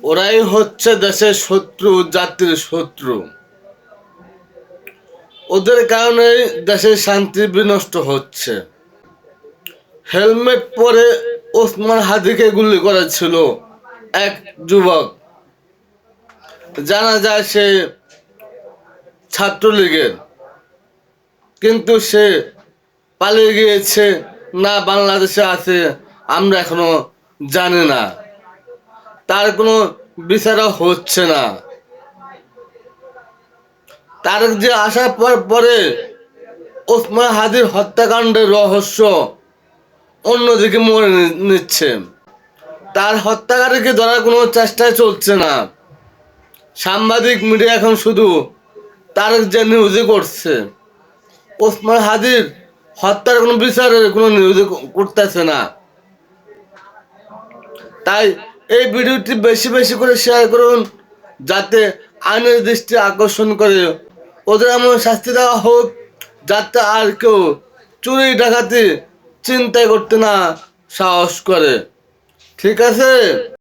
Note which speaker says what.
Speaker 1: ওরাই হচ্ছে দেশের শত্রু, জাতির শত্রু। ওদের কারণে দেশের শান্তি বিনষ্ট হচ্ছে। হেলমেট পরে ওসমান হাদিকে গুলি করেছিল এক যুবক। জানা যায় সে ছাত্রলীগের, কিন্তু সে পালিয়ে গিয়েছে না বাংলাদেশে আছে আমরা এখনো জানি না। তার কোনো বিচারও হচ্ছে না। তার যে আসার পরে ওসমান হাদির হত্যাকাণ্ডের রহস্য অন্যদিকে মরে নিচ্ছে। তার হত্যাকারীকে ধরার কোনো চেষ্টাই চলছে না। সাংবাদিক মিডিয়া এখন শুধু তার যে নিউজই করছে, ওসমান হাদির হত্যার কোনো বিচারের কোনো নিউজ করতেছে না। তাই এই ভিডিওটি বেশি বেশি করে শেয়ার করুন, যাতে আইনের দৃষ্টি আকর্ষণ করে ওদের এমন শাস্তি দেওয়া হোক যাতে আর কেউ চুরি ডাকাতি চিন্তা করতে না সাহস করে। ঠিক আছে।